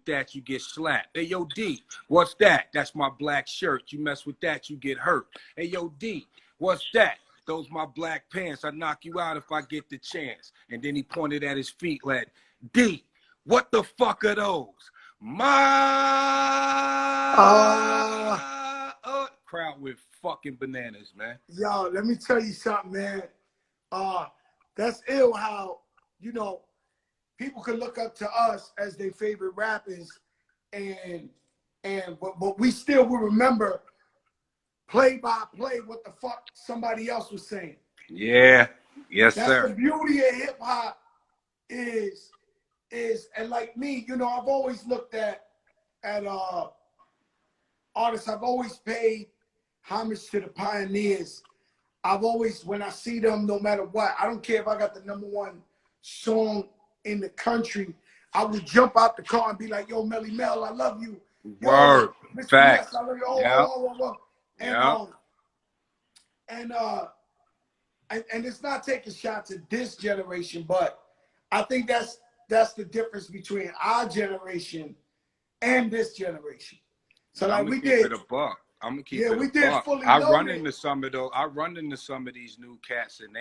that, you get slapped. Hey, yo, D, what's that? That's my black shirt. You mess with that, you get hurt. Hey, yo, D, what's that? Those my black pants. I knock you out if I get the chance. And then he pointed at his feet like, D, what the fuck are those? Crowd with fucking bananas, man. Yo, let me tell you something, man. That's ill how, you know, people can look up to us as their favorite rappers, but we still will remember play by play what the fuck somebody else was saying. Yeah. Yes, That's sir. the beauty of hip hop is, and like me, you know, I've always looked at artists. I've always paid homage to the pioneers. I've always, when I see them, no matter what, I don't care if I got the #1 song in the country, I would jump out the car and be like, yo, Melly Mel, I love you. Yo, Word. Mr. Facts. Yes, I love you. And it's not taking shots at this generation, but I think that's the difference between our generation and this generation. So like we did. I'm gonna keep it a we did buck. fully I loaded. run into some of these new cats, and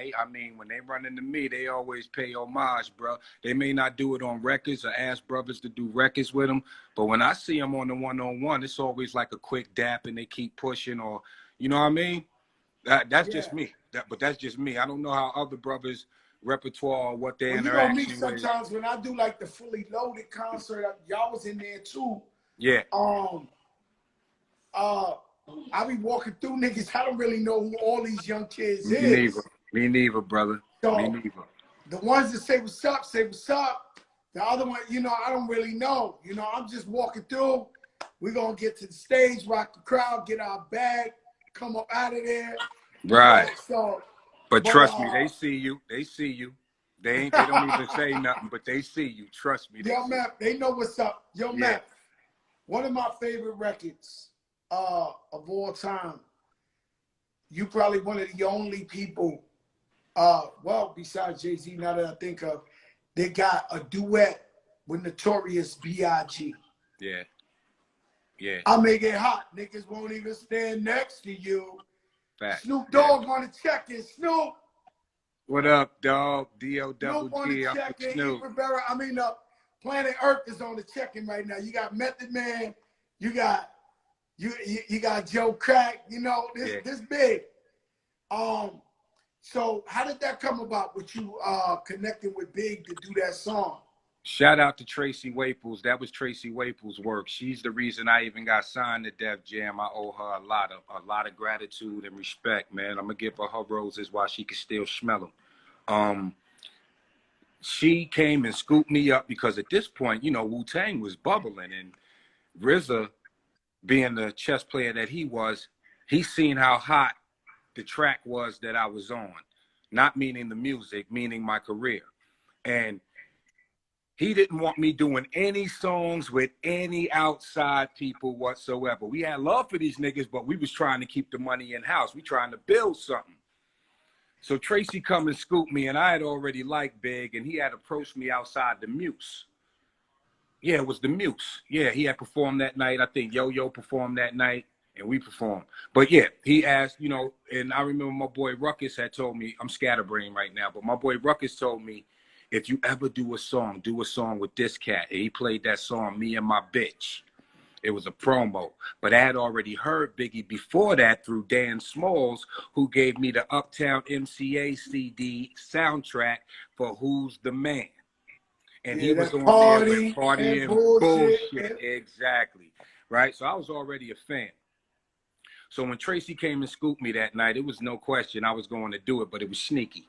when they run into me, they always pay homage, bro. They may not do it on records or ask brothers to do records with them, but when I see them on the one-on-one, it's always like a quick dap, and they keep pushing, or you know what I mean? That's just me. But that's just me. I don't know how other brothers' repertoire or what their interaction you know me sometimes when I do like the fully loaded concert, y'all was in there too. Yeah. I be walking through niggas. I don't really know who all these young kids is. Me neither, brother. So, me neither. The ones that say what's up, say what's up. The other one, you know, I don't really know. You know, I'm just walking through. We're going to get to the stage, rock the crowd, get our bag, come up out of there. Right. But trust me, they see you. They see you. They don't even say nothing, but they see you. Trust me. Yo, Matt, they know what's up. Yo, Matt, one of my favorite records of all time. You probably one of the only people, well, besides Jay-Z, now that I think of, they got a duet with Notorious B.I.G. Yeah. Yeah. I make it hot. Niggas won't even stand next to you. Fact. Snoop Dogg on the check-in. Snoop. What up, dog? D.O.double-G. Snoop on the check-in. Planet Earth is on the check-in right now. You got Method Man. You got Joe Crack. You know, this big. So how did that come about with you connecting with Big to do that song? Shout out to Tracy Waples. That was Tracy Waples' work. She's the reason I even got signed to Def Jam. I owe her a lot of gratitude and respect, man. I'm gonna give her roses while she can still smell them. She came and scooped me up because at this point, you know, Wu-Tang was bubbling, and RZA, being the chess player that he was, he seen how hot the track was that I was on. Not meaning the music, meaning my career. And he didn't want me doing any songs with any outside people whatsoever. We had love for these niggas, but we was trying to keep the money in-house. We trying to build something. So Tracy come and scooped me, and I had already liked Big, and he had approached me outside the Muse. Yeah, it was the Muse. Yeah, he had performed that night. I think Yo-Yo performed that night, and we performed. But yeah, he asked, you know, and I remember my boy Ruckus had told me, I'm scatterbrained right now, but my boy Ruckus told me, if you ever do a song with this cat. And he played that song, Me and My Bitch. It was a promo. But I had already heard Biggie before that through Dan Smalls, who gave me the Uptown MCA CD soundtrack for Who's the Man. And he was on there with Party and Bullshit. Exactly. Right? So I was already a fan. So when Tracy came and scooped me that night, it was no question I was going to do it, but it was sneaky.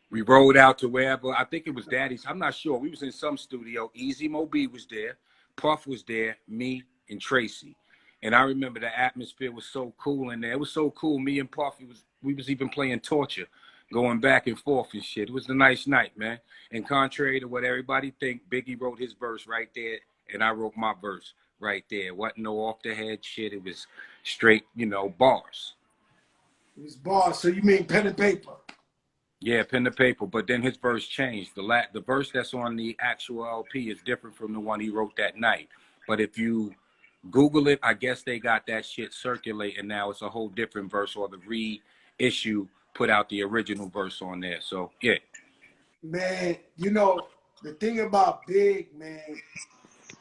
We rode out to wherever. I think it was Daddy's. I'm not sure. We was in some studio. Easy Mo B was there. Puff was there. Me and Tracy. And I remember the atmosphere was so cool in there. It was so cool. Me and Puff, we was even playing Torture, going back and forth and shit. It was a nice night, man. And contrary to what everybody think, Biggie wrote his verse right there, and I wrote my verse right there. It wasn't no off-the-head shit. It was straight, you know, bars. It was bars. So you mean pen and paper? Yeah, pen to paper. But then his verse changed. The verse that's on the actual LP is different from the one he wrote that night. But if you Google it, I guess they got that shit circulating now. It's a whole different verse, or the reissue put out the original verse on there. So yeah. Man, you know, the thing about Big, man,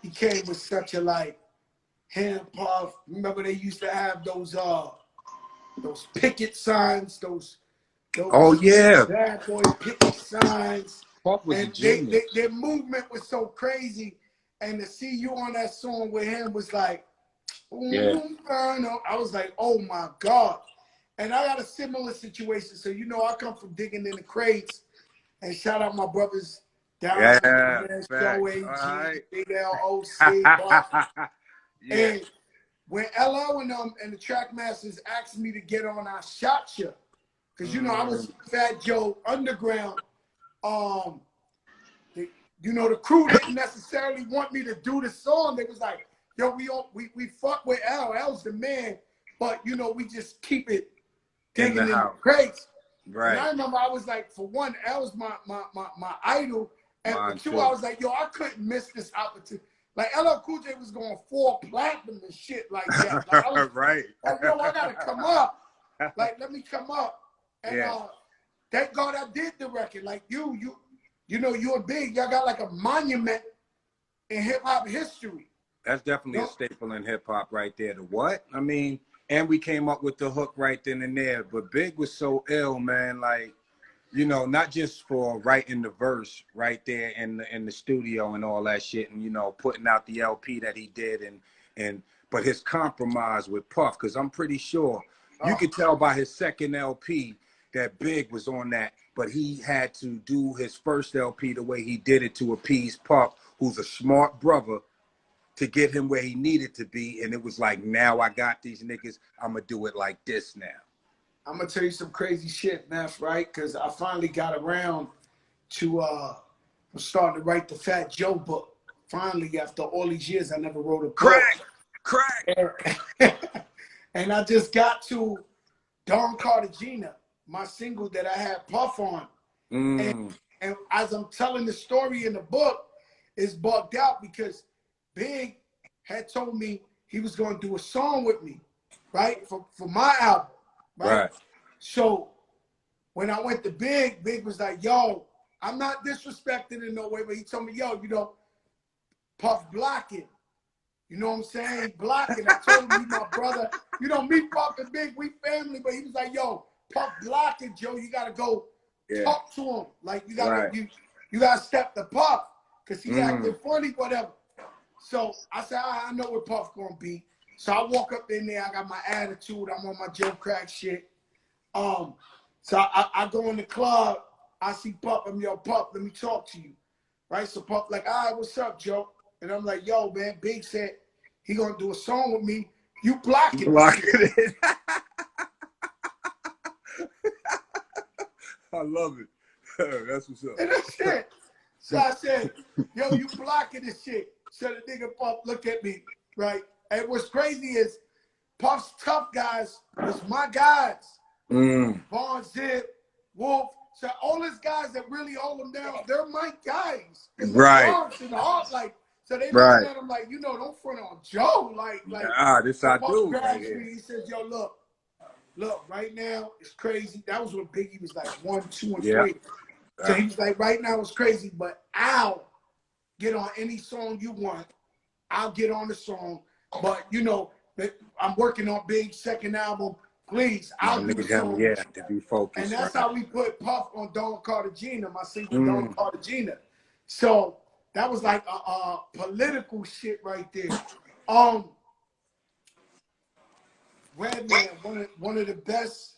he came with such a like hand puff. Remember they used to have those picket signs, Oh those yeah, bad boy picket signs. Puff was a And genius. their movement was so crazy. And to see you on that song with him was like, Yeah. I was like, oh my God. And I got a similar situation. So, you know, I come from digging in the crates. And shout out my brothers down under, Yeah, man. Show facts. All AG, right. Big LOC, Buck. Yeah. And when LL and the track masters asked me to get on our shot show, because you know I was Fat Joe Underground, you know the crew didn't necessarily want me to do the song. They was like, yo, we fuck with L's the man, but you know we just keep it In the digging in the house. crates. And Right. I remember I was like, for one, L's my idol, and for Mine two, too. I was like, yo, I couldn't miss this opportunity. Like LL Cool J was going 4 platinum and shit like that. Like I was Right. like, yo, I gotta come up. Like, let me come up. And Yeah. thank God I did the record. Like you know, you're big. Y'all got like a monument in hip hop history. That's definitely a staple in hip hop right there. The what? I mean, and we came up with the hook right then and there. But Big was so ill, man. Like, you know, not just for writing the verse right there in the studio and all that shit, and you know, putting out the LP that he did, and but his compromise with Puff, because I'm pretty sure you could tell by his second LP that Big was on that, but he had to do his first LP the way he did it to appease Puff, who's a smart brother, to get him where he needed to be, and it was like, now I got these niggas, I'm gonna do it like this now. I'm gonna tell you some crazy shit, Neff, right? Because I finally got around to starting to write the Fat Joe book. Finally, after all these years, I never wrote a book. Crack. And I just got to Don Cartagena, my single that I had Puff on. And as I'm telling the story in the book, it's bugged out because Big had told me he was going to do a song with me, right? For my album, right? So when I went to Big, Big was like, yo, I'm not disrespecting in no way, but he told me, yo, you know, Puff blocking. You know what I'm saying? Blocking. I told him, my brother, you know, me, Puff, and Big, we family, but he was like, yo, Puff blocking, Joe. You got to go talk to him. Like, you got to you gotta step the Puff because he acting funny, whatever. So I said, I know what Puff going to be. So I walk up in there. I got my attitude. I'm on my Joe Crack shit. So I go in the club. I see Puff. I'm, yo, Puff, let me talk to you. Right? So Puff like, all right, what's up, Joe? And I'm like, yo, man, Big said he gonna do a song with me. You blocking it. I love it. That's what's up. And that's it. So I said, yo, you blocking this shit. So the nigga Puff look at me, right? And what's crazy is Puff's tough guys was my guys. Vaughn, Zip, Wolf. So all these guys that really hold him down, they're my guys. In the Bronx, in the heart, like, so they looking at him like, you know, don't front on Joe. Like, this so I Puff do. grabs me, he says, yo, look, right now it's crazy. That was when Biggie was like 1, 2, and 3. So he was like, right now it's crazy, but I'll get on any song you want. I'll get on the song. But, you know, I'm working on Big's second album. Please, I'll do the song. To be focused. And that's how we put Puff on Don Cartagena, my single Don Cartagena. So that was like a political shit right there. Redman, one of the best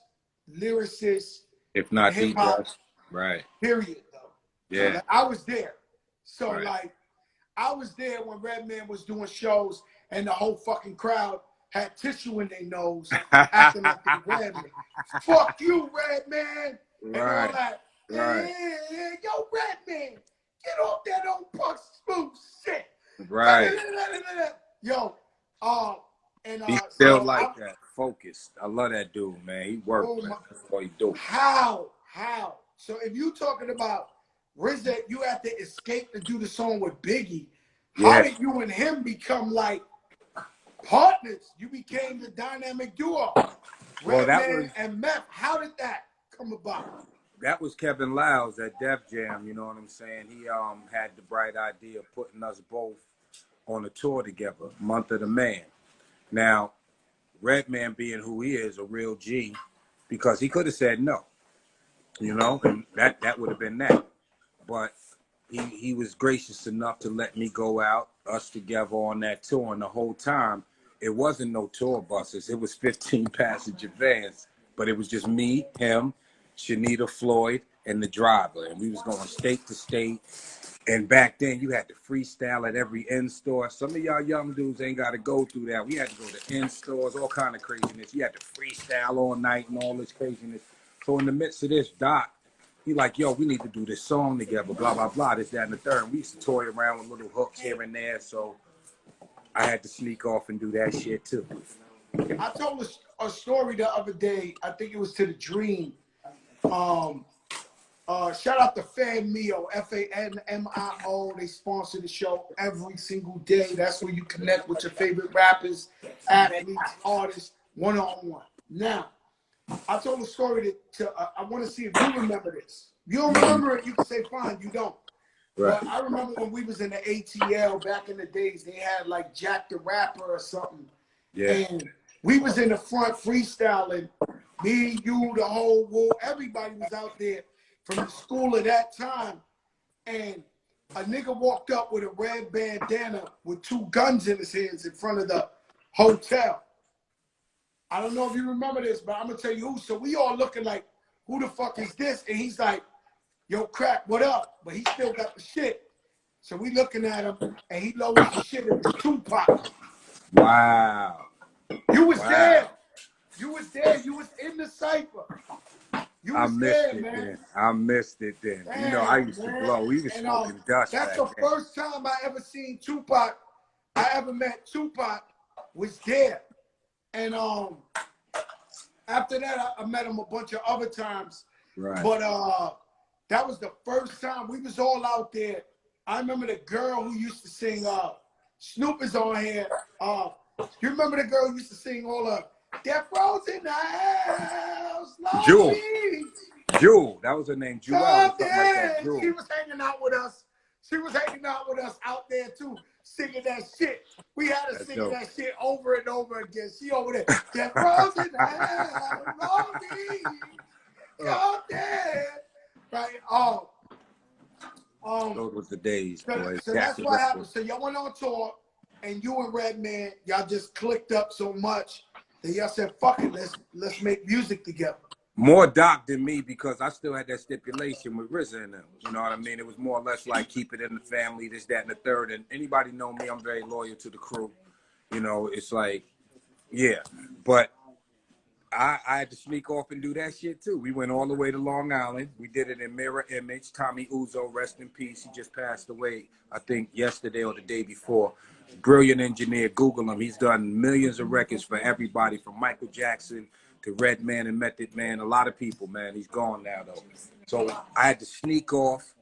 lyricists, if not the hip-hop, best. Right. period, though. Yeah. So, like, I was there. So, like, I was there when Redman was doing shows and the whole fucking crowd had tissue in their nose acting like they Redman. Fuck you, Redman. And all that. Yeah, yo, Redman, get off that old punk smooth shit. Yo, and he's still so like that, focused. I love that dude, man. He worked, man. That's what he do. How? So if you talking about RZA, you had to escape to do the song with Biggie. How Yeah. did you and him become like partners? You became the dynamic duo. Well, Redman and Meth. How did that come about? that was Kevin Lyles at Def Jam. You know what I'm saying? He had the bright idea of putting us both on a tour together, Month of the Man. Now, Redman being who he is, a real G, because he could have said no, you know, and that would have been that. But he was gracious enough to let me go out, us together on that tour. And the whole time, it wasn't no tour buses. It was 15 passenger vans. But it was just me, him, Shanita Floyd, and the driver. And we was going state to state. And back then, you had to freestyle at every in-store. Some of y'all young dudes ain't got to go through that. We had to go to in-stores, all kind of craziness. You had to freestyle all night and all this craziness. So in the midst of this, Doc, he like, yo, we need to do this song together, blah, blah, blah, this, that, and the third. And we used to toy around with little hooks here and there. So I had to sneak off and do that shit, too. I told a story the other day. I think it was to the Dream. Shout out to FanMio, FANMIO. They sponsor the show every single day. That's where you connect with your favorite rappers, athletes, artists, one-on-one. Now, I told a story I want to see if you remember this. If you don't remember it, you can say, fine, you don't. Right. But I remember when we was in the ATL back in the days, they had like Jack the Rapper or something. Yeah. And we was in the front freestyling. Me, you, the whole world, everybody was out there from the school at that time. And a nigga walked up with a red bandana with 2 guns in his hands in front of the hotel. I don't know if you remember this, but I'm going to tell you who. So we all looking like, who the fuck is this? And he's like, yo, Crack, what up? But he still got the shit. So we looking at him, and he lowers the shit. It was Tupac. Wow. You was there. You was there. You was in the cypher. You was there, man. Then. I missed it then. Damn, you know, I used to blow. We was smoking dust. That's the first time I ever seen Tupac. I ever met Tupac was there. And after that, I met him a bunch of other times. Right. But that was the first time we was all out there. I remember the girl who used to sing, Snoop is on here. You remember the girl who used to sing all the Death Row's in the house, Jewel. Jewel, that was her name. Jewel. Like that. She was hanging out with us. She was hanging out with us out there too, singing that shit. We had to sing that shit over and over again. She over there. Death Row's in the house, come there. Right. Those was the days, boys. So that's what happened. So y'all went on tour, and you and Redman, y'all just clicked up so much that y'all said, "Fuck it, let's make music together." More Doc than me, because I still had that stipulation with RZA and them. You know what I mean? It was more or less like keep it in the family, this, that, and the third. And anybody know me, I'm very loyal to the crew. You know, it's like, yeah. But I had to sneak off and do that shit too. We went all the way to Long Island. We did it in Mirror Image. Tommy Uzo, rest in peace. He just passed away, I think, yesterday or the day before. Brilliant engineer. Google him. He's done millions of records for everybody, from Michael Jackson to Redman and Method Man. A lot of people, man. He's gone now, though. So I had to sneak off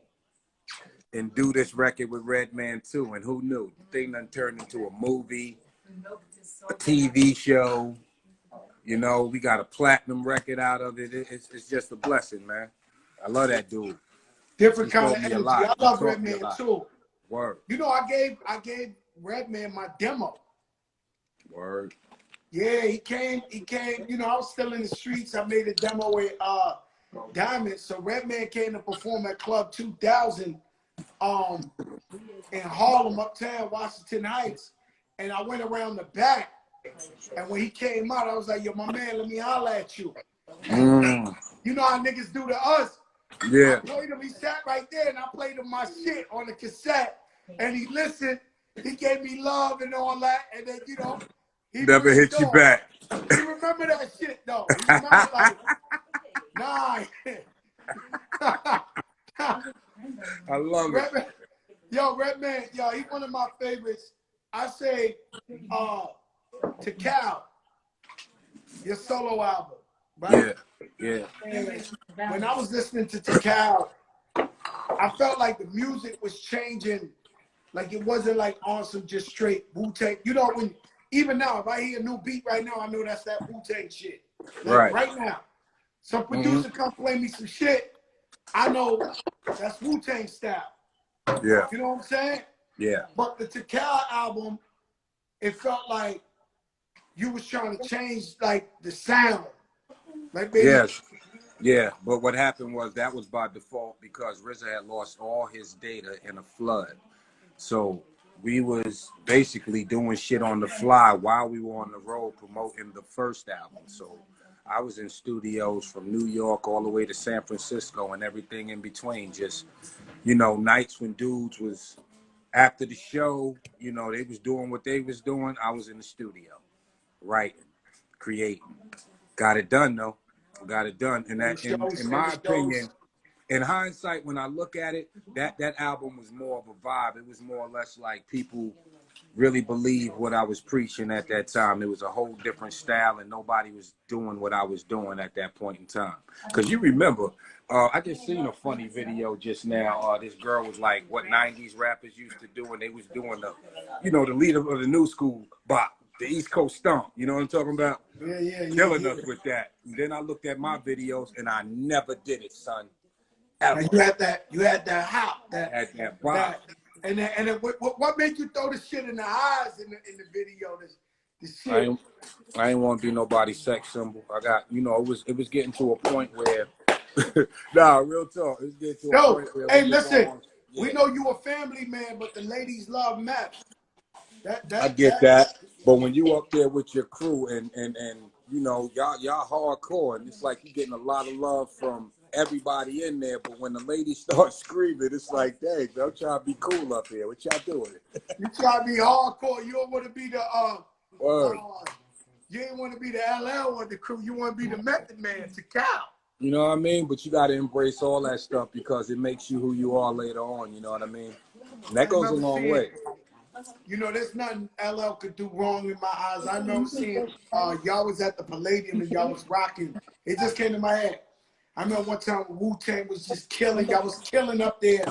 and do this record with Redman too. And who knew? The thing done turned into a movie, a TV show. You know, we got a platinum record out of it. It's just a blessing, man. I love that dude. Different kind of energy. I love Redman too. Word. You know, I gave Redman my demo. Word. Yeah, he came, you know, I was still in the streets. I made a demo with Diamond. So Redman came to perform at Club 2000 in Harlem, uptown, Washington Heights. And I went around the back. And when he came out, I was like, yo, my man, let me holler at you. You know how niggas do to us. Yeah. I played him, he sat right there, and I played him my shit on the cassette. And he listened. He gave me love and all that. And then, you know, he never hit you back. He remember that shit, though. He remember, like, nah. I love Redman, Redman, he's one of my favorites. I say, to Cal, your solo album. right? Yeah. And when I was listening to Tikal, I felt like the music was changing. Like it wasn't like on some just straight Wu-Tang. You know, when even now, if I hear a new beat right now, I know that's that Wu-Tang shit. Like right now, some producer come play me some shit, I know that's Wu-Tang style. Yeah. You know what I'm saying? Yeah. But the Tikal album, it felt like you was trying to change like the sound. Like maybe Yes. Yeah, but what happened was that was by default because RZA had lost all his data in a flood. So we was basically doing shit on the fly while we were on the road promoting the first album. So I was in studios from New York all the way to San Francisco and everything in between. Just, you know, nights when dudes was after the show, you know, they was doing what they was doing. I was in the studio writing, creating. Got it done though. Got it done. And the that shows in and my the shows. opinion, in hindsight, when I look at it, that album was more of a vibe. It was more or less like people really believed what I was preaching at that time. It was a whole different style, and nobody was doing what I was doing at that point in time. Because you remember, I just seen a funny video just now. This girl was like, what 90s rappers used to do, and they was doing the, you know, the leader of the new school bop, the East Coast stomp. You know what I'm talking about? Yeah. Killing us with that. And then I looked at my videos, and I never did it, son. Ever. And you had that hop, Had that vibe. and what made you throw the shit in the eyes in the video? The shit. I ain't want to be nobody's sex symbol. I got, you know, it was getting to a point where, nah, real talk. It was getting to a Yo, point where hey, we was listen, on. Yeah. we know you a family man, but the ladies love meth. I get that, but when you up there with your crew and you know y'all hardcore, and it's like you getting a lot of love from everybody in there. But when the ladies start screaming, it's like, dang, I'm trying to be cool up here. What y'all doing? You try to be hardcore. You don't want to be the Word. you ain't want to be the LL or the crew. You want to be the Method Man to Cal. You know what I mean? But you got to embrace all that stuff because it makes you who you are later on. You know what I mean? And that goes a long way. You know, there's nothing LL could do wrong in my eyes. I remember seeing y'all was at the Palladium and y'all was rocking. It just came to my head. I remember one time Wu-Tang was just killing. Y'all was killing up there.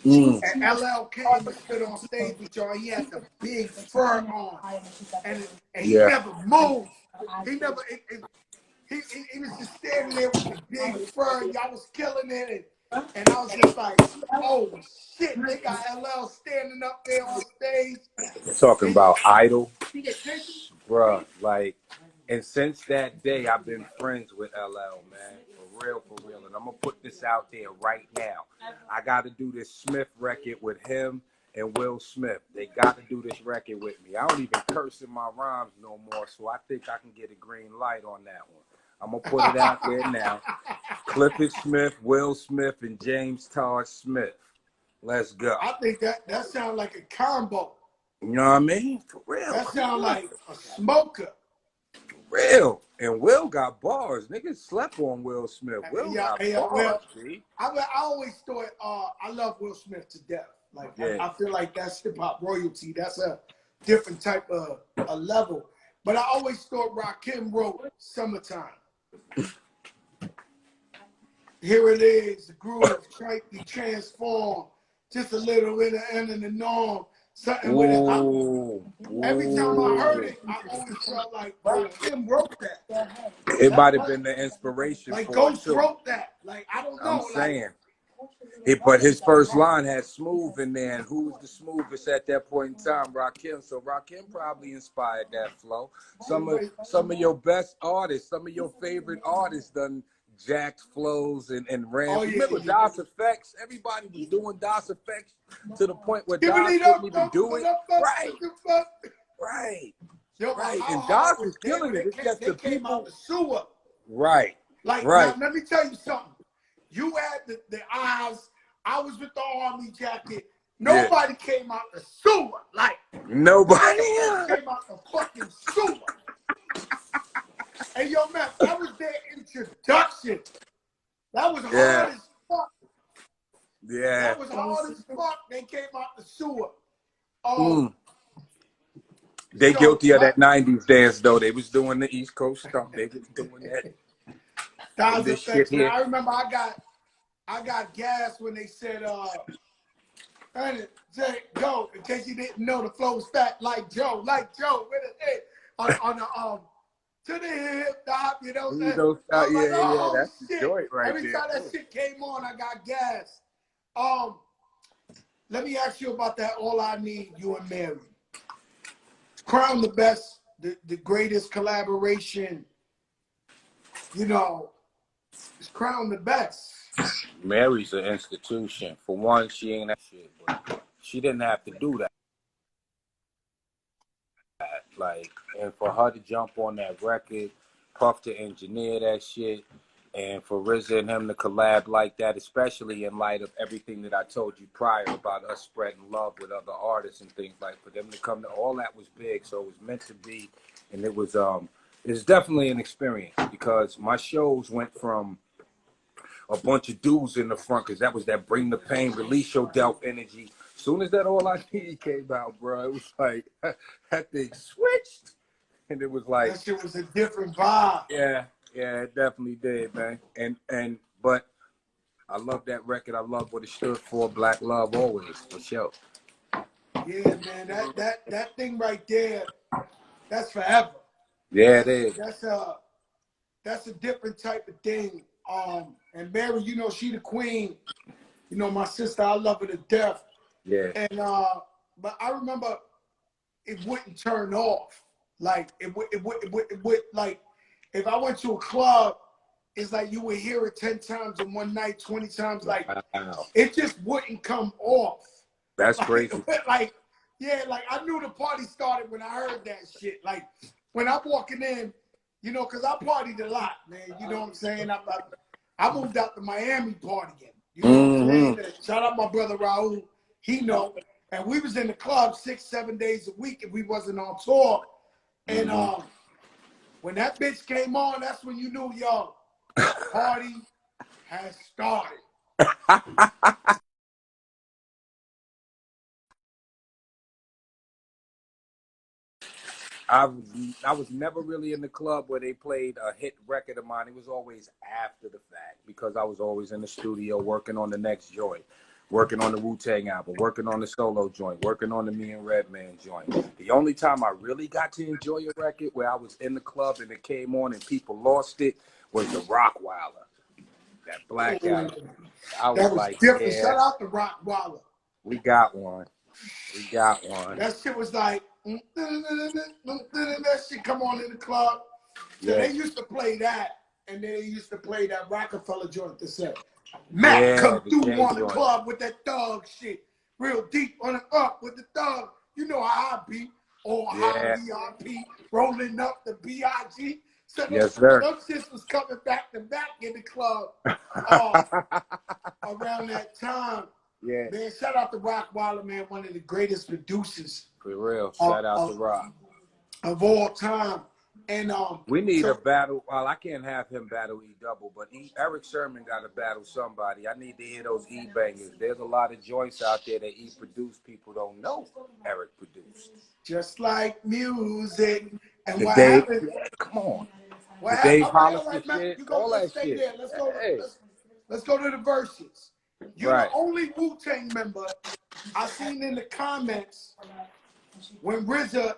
And LL came and stood on stage with y'all. He had the big fur on. And he never moved. He never, he was just standing there with the big fur. Y'all was killing it. And I was just like, oh shit, they got LL standing up there on stage. Talking about Idol, bruh, like, and since that day, I've been friends with LL, man, for real, and I'm gonna put this out there right now. I got to do this Smith record with him and Will Smith. They got to do this record with me. I don't even curse in my rhymes no more, so I think I can get a green light on that one. I'm gonna put it out there now. Clifford Smith, Will Smith, and James Todd Smith. Let's go. I think that sounds like a combo. You know what I mean? For real. That sounds like a smoker. For real. And Will got bars. Niggas slept on Will Smith. Will got bars, G. I always thought I love Will Smith to death. Like I feel like that's hip hop royalty. That's a different type of a level. But I always thought Rakim wrote Summertime. Here it is, the groove, slightly transformed, just a little bit of end in the norm. Something with it. Every time I heard it, I always felt like Kim wrote that. It might have been the inspiration like for Ghost it too. wrote that. Like I don't know. I'm saying. But his first line had Smooth in there, and who was the smoothest at that point in time? Rakim. So Rakim probably inspired that flow. Some of your best artists, some of your favorite artists done jacked flows and ran. Remember DOS Effects? Everybody was doing DOS Effects to the point where DOS couldn't even do it. Right. And DOS was killing it. It's just the people. Out the sewer. Right. Now, let me tell you something. You had the eyes. I was with the army jacket. Nobody came out the sewer. Like nobody came out the fucking sewer. Hey, yo, man, that was their introduction. That was hard as fuck. Yeah. That was hard as fuck. They came out the sewer. They guilty of that 90s dance, though. They was doing the East Coast stuff. They was doing that. God's this shit effects, man. here. I remember I got gas when they said and say go, in case you didn't know the flow was fat like Joe with a hey on the to the hip hop, you know what I'm saying? I was like, Yeah, oh that's the shit. joint right Every there. time that shit came on, I got gas. Let me ask you about that All I Need, You and Mary. Crown the best, the greatest collaboration, you know, it's crowned the best. Mary's an institution. For one, she ain't that shit, but she didn't have to do that. Like, and for her to jump on that record, Puff to engineer that shit, and for RZA and him to collab like that, especially in light of everything that I told you prior about us spreading love with other artists and things, like for them to come to all that was big, so it was meant to be, and it's definitely an experience because my shows went from a bunch of dudes in the front because that was that bring the pain, release your doubt energy. Soon as that All I Need came out, bro, it was like that thing switched, and it was like, That shit was a different vibe. yeah, it definitely did, man. And but I love that record. I love what it stood for. Black love always, for sure. Yeah, man, that thing right there, that's forever. Yeah, it is. That's a different type of thing. And Mary, you know, she the queen. You know, my sister, I love her to death. Yeah. And but I remember it wouldn't turn off. Like it would like if I went to a club, it's like you would hear it 10 times in one night, 20 times. Like Wow. it just wouldn't come off. That's Like, crazy. like, yeah, like I knew the party started when I heard that shit. Like when I'm walking in, you know, because I partied a lot, man. You know what I'm saying? I moved out to Miami partying. You know what I'm saying? And shout out my brother Raul. He know. And we was in the club 6-7 days a week if we wasn't on tour. And when that bitch came on, that's when you knew, yo, the party has started. I was never really in the club where they played a hit record of mine. It was always after the fact because I was always in the studio working on the next joint, working on the Wu-Tang album, working on the solo joint, working on the Me and Redman joint. The only time I really got to enjoy a record where I was in the club and it came on and people lost it was the Rockwilder, that Black Ooh, album. I was that was like, different. yeah, Shout out to Rockwaller. we got one. We got one. That shit was like, that shit come on in the club. So Yeah. they used to play that, and then they used to play that Rockefeller joint to say, Mac Yeah, come the through James on the joint. club with that thug shit. Real deep on the up with the thug. You know how I be. Or how Yeah. VIP rolling up the BIG. So Yes, sir. those shits was coming back to back in the club around that time. Yeah. Man, shout out to Rockwaller, man, one of the greatest producers For real. Shout out to Rock. of all time. And We need a so battle. Well, I can't have him battle E double, but Eric Sherman got to battle somebody. I need to hear those E bangers. There's a lot of joints out there that E produced. People don't know Eric produced. just like music. And The what Dave, happened? come on. What The happened? Dave All Hollister right, Matt, shit, you go. all Let's that stay shit. there. Let's go. Hey, Let's go to the verses. You're the right. only Wu-Tang member I seen in the comments when RZA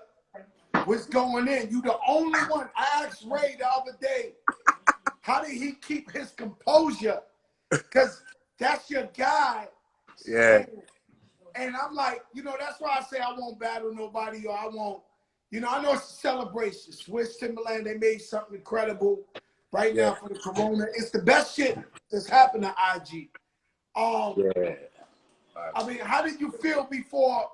was going in. You the only one. I asked Ray the other day, how did he keep his composure? Because that's your guy. Yeah. And I'm like, you know, that's why I say I won't battle nobody or I won't, you know, I know it's a celebration. Swiss Timberland, they made something incredible right now for the Corona. It's the best shit that's happened to IG. Yeah. I mean, how did you feel before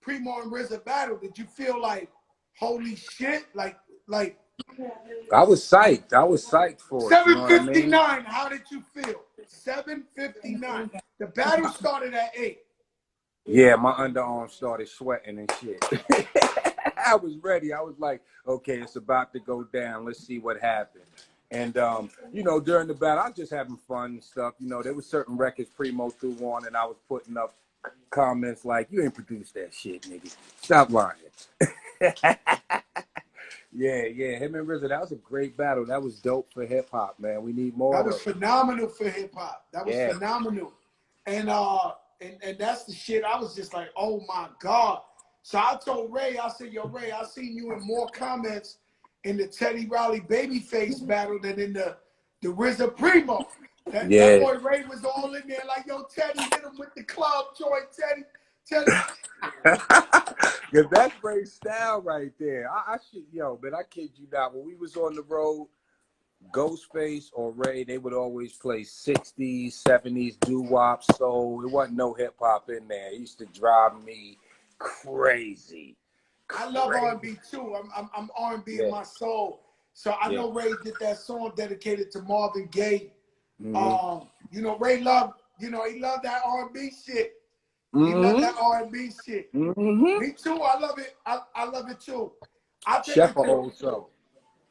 Primo and RZA battle? Did you feel like, holy shit? Like I was psyched. I was psyched for it. You know what I mean? 7:59, how did you feel? 7:59. The battle started at 8. Yeah, my underarm started sweating and shit. I was ready. I was like, okay, it's about to go down. Let's see what happens. And you know, during the battle, I was just having fun and stuff. You know, there was certain records Primo threw on, and I was putting up comments like, "You ain't produced that shit, nigga. Stop lying." Yeah. Him and RZA, that was a great battle. That was dope for hip hop, man. We need more That of was those. phenomenal for hip hop. That was Yeah. phenomenal. And that's the shit. I was just like, oh my God. So I told Ray, I said, yo, Ray, I seen you in more comments in the Teddy Riley Babyface battle than in the RZA Primo. That Yeah. boy Ray was all in there like, yo, Teddy, hit him with the club joint, Teddy. Cause that's Ray's style right there. I should, man, I kid you not. When we was on the road, Ghostface or Ray, they would always play 60s, 70s, doo-wop, soul. There wasn't no hip hop in there. It used to drive me crazy. I love R&B too. I'm R&B in my soul. So I know Ray did that song dedicated to Marvin Gaye. Ray loved, he loved that R&B shit. He loved that R&B shit. Me too. I love it. I love it too. I think Chef it's also.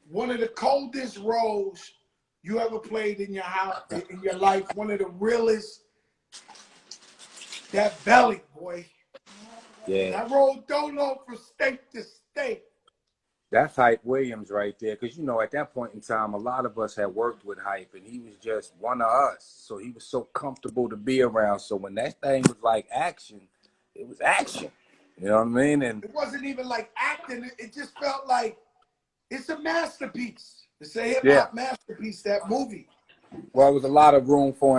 one of the coldest roles you ever played in your house, in your life. One of the realest. That belly, boy. Yeah. That role dolo from state to state. That's Hype Williams right there. Because, at that point in time, a lot of us had worked with Hype, and he was just one of us. So he was so comfortable to be around. So when that thing was like action, it was action. You know what I mean? And it wasn't even like acting. It just felt like it's a masterpiece. It's a hip-hop masterpiece, that movie. Well, it was a lot of room for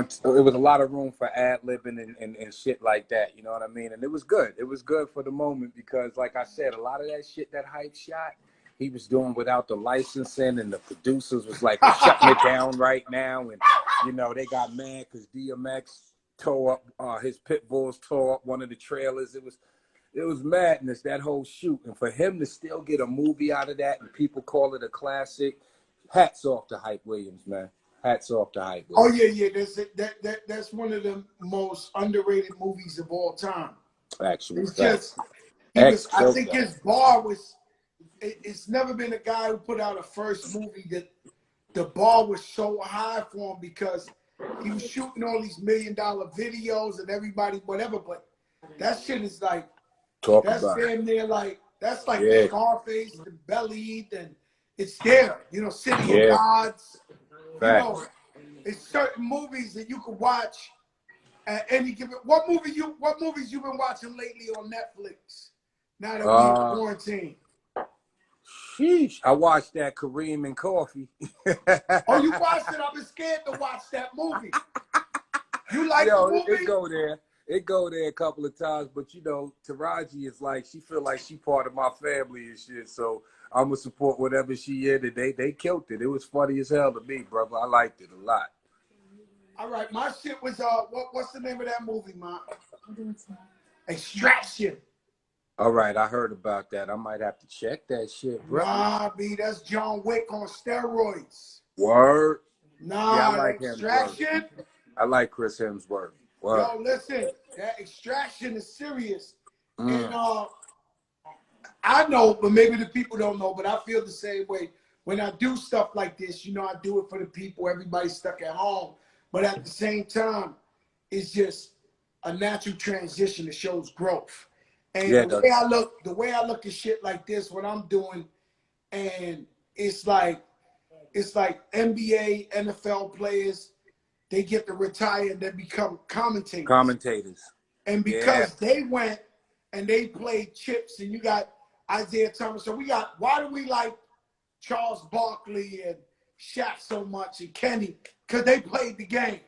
ad-libbing and shit like that. You know what I mean? And it was good. It was good for the moment because, like I said, a lot of that shit that Hype shot, he was doing without the licensing, and the producers was like, we're shutting it down right now. And, they got mad because DMX tore up, his pit bulls tore up one of the trailers. It was madness, that whole shoot. And for him to still get a movie out of that and people call it a classic, hats off to Hype Williams, man. Hats off to Hype Williams. Oh, yeah. That's one of the most underrated movies of all time. Actually, it's just, I think though. his bar was, it's never been a guy who put out a first movie that the bar was so high for him because he was shooting all these $1 million videos and everybody, whatever. But that shit is like, that's damn near like, that's like Scarface, the Belly, and it's there. City of Gods. It's certain movies that you can watch at any given. What movies you been watching lately on Netflix? Now that we're in quarantine. Sheesh. I watched that Kareem and Coffee. Oh, you watched it? I've been scared to watch that movie. You like the movie? It go there a couple of times, but Taraji is like, she feel like she part of my family and shit, so I'm gonna support whatever she in, and they killed it. It was funny as hell to me, brother. I liked it a lot. All right, my shit was what's the name of that movie, man? Extraction. All right, I heard about that. I might have to check that shit, bro. Nah, B, that's John Wick on steroids. Word. Nah, yeah, I like Extraction. I like Chris Hemsworth. Word. Yo, listen, that Extraction is serious. And I know, but maybe the people don't know, but I feel the same way. When I do stuff like this, I do it for the people, everybody stuck at home. But at the same time, it's just a natural transition that shows growth. And the way I look at shit like this, what I'm doing, and it's like NBA, NFL players, they get to retire and then become commentators. And because they went and they played chips, and you got Isaiah Thomas. So why do we like Charles Barkley and Shaq so much and Kenny? Because they played the game.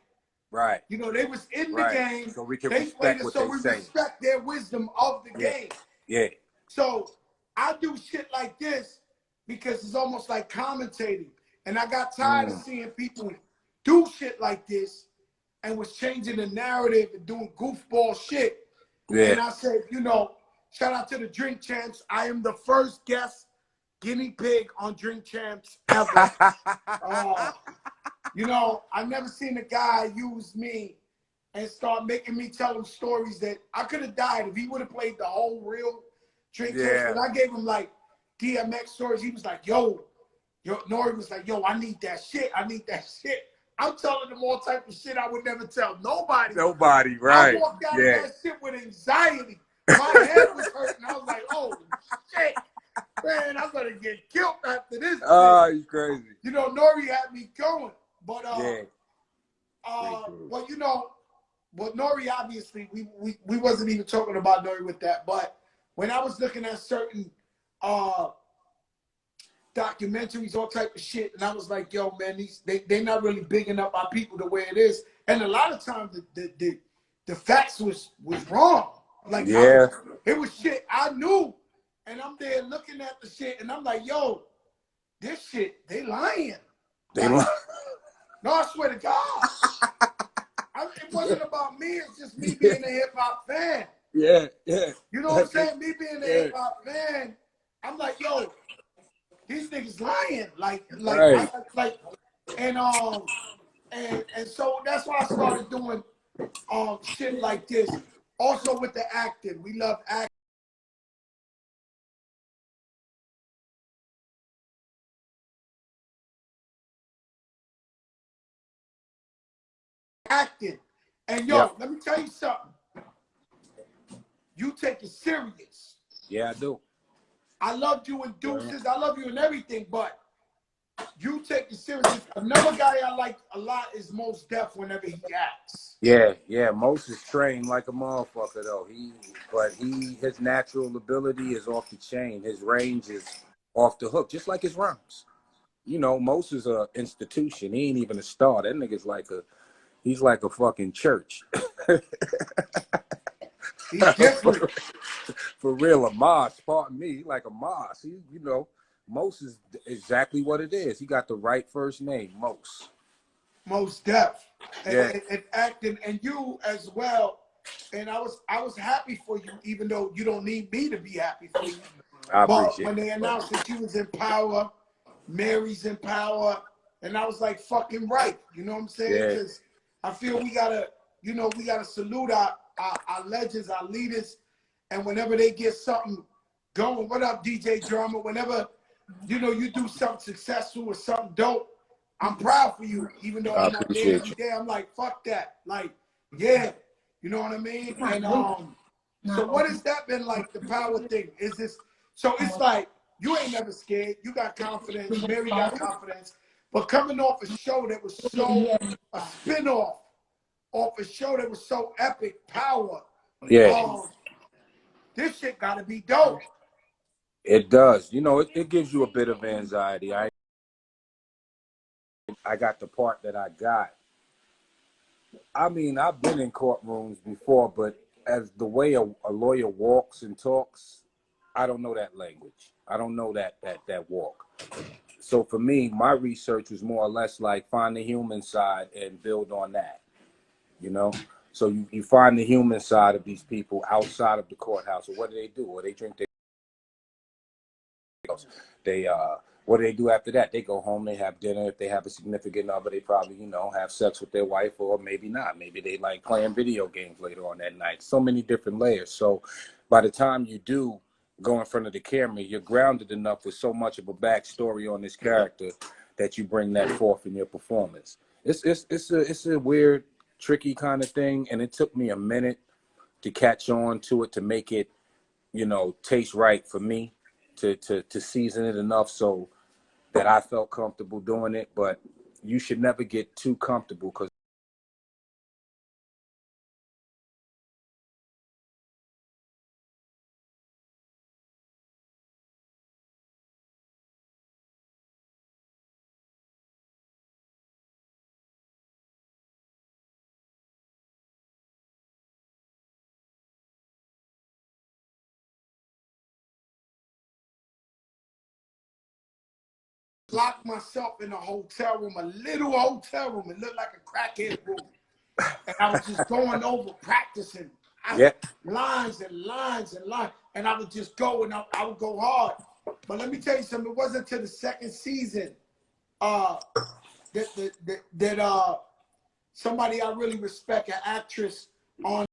Right. They was in the game. So we can respect what they say. Respect their wisdom of the game. Yeah. So I do shit like this because it's almost like commentating. And I got tired of seeing people do shit like this and was changing the narrative and doing goofball shit. Yeah. And I said, shout out to the Drink Champs. I am the first guest guinea pig on Drink Champs ever. I've never seen a guy use me and start making me tell him stories that I could have died if he would have played the whole real Drink Champs. And I gave him like DMX stories. He was like, yo, Nori was like, yo, I need that shit. I'm telling them all type of shit I would never tell nobody. Right. I walked out of that shit with anxiety. My head was hurting. I was like, oh, shit. Man, I'm gonna get killed after this. Oh, he's crazy. You know, Nori had me going, but Yeah. well, you know, well, Nori obviously we wasn't even talking about Nori with that, but when I was looking at certain documentaries, all type of shit, and I was like, yo, man, they not really bigging up our people the way it is, and a lot of times the facts was wrong. Like Yeah. it was shit I knew, and I'm there looking at the shit, and I'm like, yo, this shit they lying. They Like, no, I swear to God. It wasn't about me. It's just me being a hip hop fan. Yeah. You know what I'm saying? Me being a hip hop fan, I'm like, yo, these niggas lying. Right. And so that's why I started doing shit like this. Also with the acting, we love acting. And Yep. yo, let me tell you something. You take it serious. Yeah, I do. I loved you in Deuces. I love you in everything, but you take it serious. Another guy I like a lot is Mos Def whenever he acts. Yeah. Most is trained like a motherfucker though. His natural ability is off the chain. His range is off the hook, just like his rhymes. You know, Most is a institution. He ain't even a star. That nigga's he's like a fucking church. He's different. For real, a mosque. Pardon me, like a mosque. Most is exactly what it is. He got the right first name, Most. Mos Def. Yeah, And acting, and you as well. And I was happy for you, even though you don't need me to be happy for you. I But appreciate when they it. announced that you was in Power, Mary's in Power, and I was like, fucking right. You know what I'm saying? Yeah, Because I feel we gotta salute our legends, our leaders, and whenever they get something going, what up, DJ Drama? Whenever you do something successful or something dope, I'm proud for you, even though I I'm not there appreciate every you. day. I'm like, fuck that. Like, yeah, you know what I mean? And so what has that been like, the Power thing? Is this so it's like you ain't never scared, you got confidence, Mary got confidence, but coming off a show that was so a spin-off off a show that was so epic, Power, Yeah, this shit gotta be dope. it does. It gives you a bit of anxiety. I got the part that I got. I mean, I've been in courtrooms before, but as the way a lawyer walks and talks, I don't know that language. I don't know that walk. So for me, my research was more or less like find the human side and build on that, you know? So you find the human side of these people outside of the courthouse. So what do? Or they drink their they what do they do after that? They go home, they have dinner. If they have a significant other, they probably, have sex with their wife, or maybe not. Maybe they like playing video games later on that night. So many different layers. So by the time you do go in front of the camera, you're grounded enough with so much of a backstory on this character that you bring that forth in your performance. It's a weird, tricky kind of thing, and it took me a minute to catch on to it, to make it, taste right for me, to season it enough so that I felt comfortable doing it. But you should never get too comfortable, because Locked myself in a hotel room, a little hotel room. It looked like a crackhead room. And I was just going over, practicing yeah, lines and lines and lines. And I would just go and I would go hard. But let me tell you something, it wasn't until the second season uh, that somebody I really respect, an actress on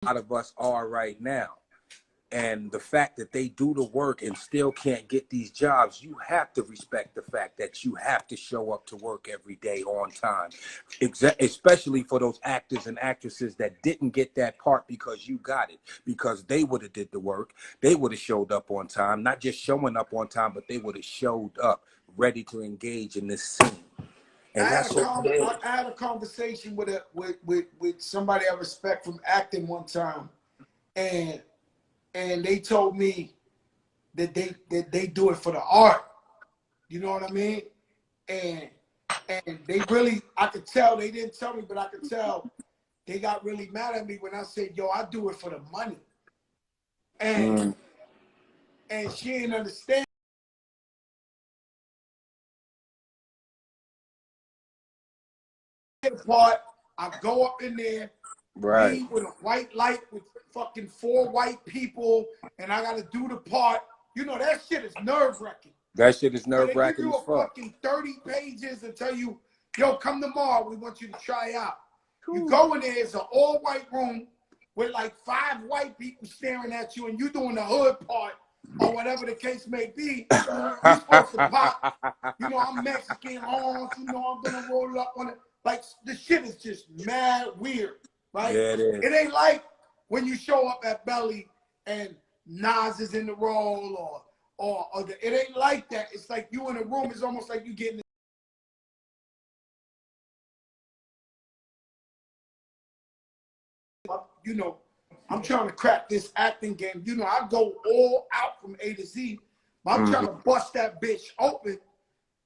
lot of us are right now. And the fact that they do the work and still can't get these jobs, you have to respect the fact that you have to show up to work every day on time. Especially for those actors and actresses that didn't get that part because you got it, because they would have did the work. They would have showed up on time, not just showing up on time, but they would have showed up ready to engage in this scene. And that's I had a conversation with somebody I respect from acting one time, and they told me that they do it for the art. You know what I mean? And they really, I could tell, they didn't tell me, but I could tell they got really mad at me when I said, yo, I do it for the money. And she didn't understand the part. I go up in there, right. me with a white light with fucking 4 white people, and I gotta do the part. You know, that shit is nerve-wracking. That shit is So they give nerve-wracking you as a fuck. fucking 30 pages and tell you, yo, come tomorrow, we want you to try out. You go in there, it's an all-white room with like 5 white people staring at you, and you doing the hood part or whatever the case may be. You're supposed to pop. You know, I'm Mexican horns. You know, I'm gonna roll up on it. Like, the shit is just mad weird, right? Yeah, it is. It ain't like when you show up at Belly and Nas is in the role, it ain't like that. It's like you in a room. It's almost like you getting, you know, I'm trying to crack this acting game. You know, I go all out from A to Z. But I'm trying to bust that bitch open.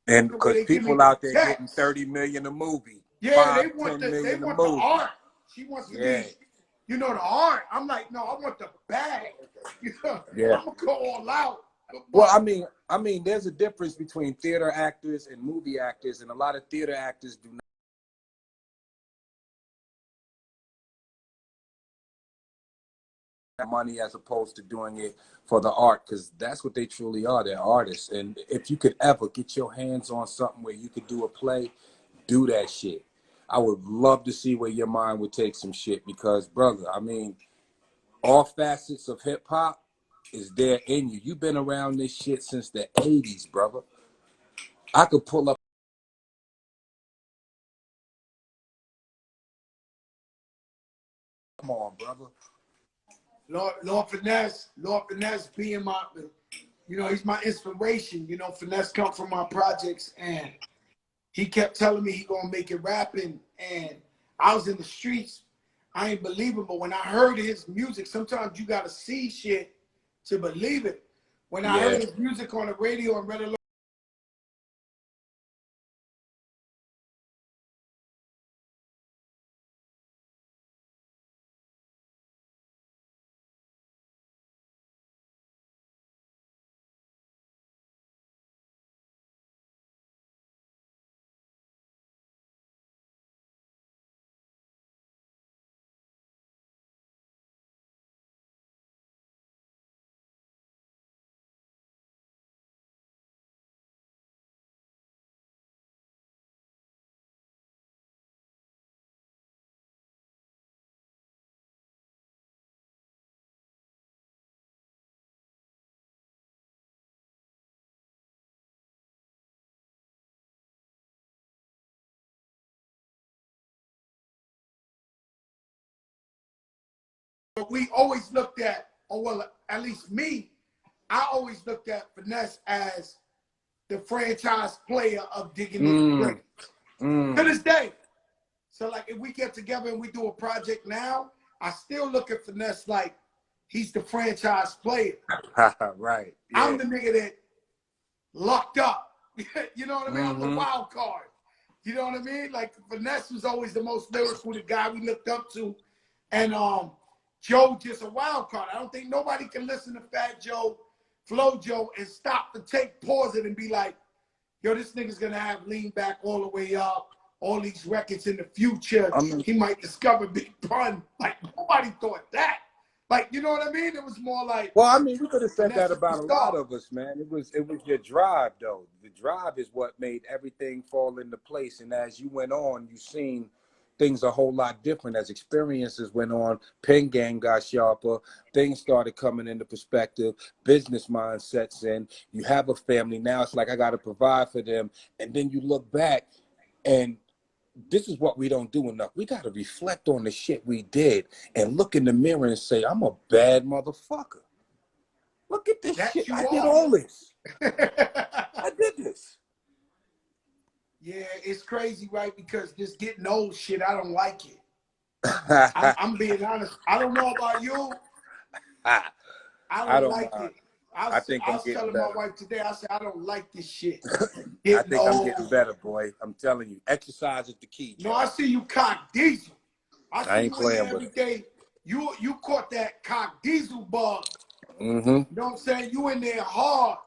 And because people out there getting 30 million a movie. Yeah, 5, they want 10 million the a movie. art. She wants to be, you know, the art. I'm like, no, I want the bag. You know, I'm gonna go all out. Well, I mean, there's a difference between theater actors and movie actors, and a lot of theater actors do not money as opposed to doing it for the art, because that's what they truly are. They're artists. And if you could ever get your hands on something where you could do a play, do that shit. I would love to see where your mind would take some shit, because, brother, I mean, all facets of hip hop is there in you. You've been around this shit since the 80s, brother. I could pull up. Come on, brother. Lord Finesse being my, you know, he's my inspiration. You know, Finesse come from my projects, and he kept telling me he gonna make it rapping, and I was in the streets. I ain't believe it, but when I heard his music, sometimes you gotta see shit to believe it. When I heard his music on the radio and read a we always looked at, or well, at least me, I always looked at Finesse as the franchise player of Digging Niggas Graves. To this day. So, like, if we get together and we do a project now, I still look at Finesse like he's the franchise player. Right. Yeah. I'm the nigga that locked up. You know what I mean? I'm the wild card. You know what I mean? Like, Finesse was always the most lyrical, the guy we looked up to. And Joe just a wild card. I don't think nobody can listen to Fat Joe, Flow Joe, and stop the tape, pause it, and be like, yo, this nigga's gonna have Lean Back all the way up, all these records in the future. He might discover Big Pun. Like, nobody thought that. Like, you know what I mean? It was more like, well, I mean, you could have said that about a lot of us, man. It was your drive, though. The drive is what made everything fall into place. And as you went on, you seen things a whole lot different as experiences went on. Pen game got sharper. Things started coming into perspective. Business mindsets in. You have a family now. It's like I got to provide for them. And then you look back, and this is what we don't do enough. We got to reflect on the shit we did and look in the mirror and say, I'm a bad motherfucker. Look at this That shit. you I did are. all this. I did this. Yeah, it's crazy, right? Because this getting old shit, I don't like it. I'm being honest. I don't know about you. I I don't don't like mind. it. I think I I'm was getting telling my better. wife today, I said, I don't like this shit. I Getting think I'm getting old. better, boy. I'm telling you. Exercise is the key, No, Joe. I see you cock diesel. I I see ain't you in there playing with every it. day. You caught that cock diesel bug. Mm-hmm. You know what I'm saying? You in there hard.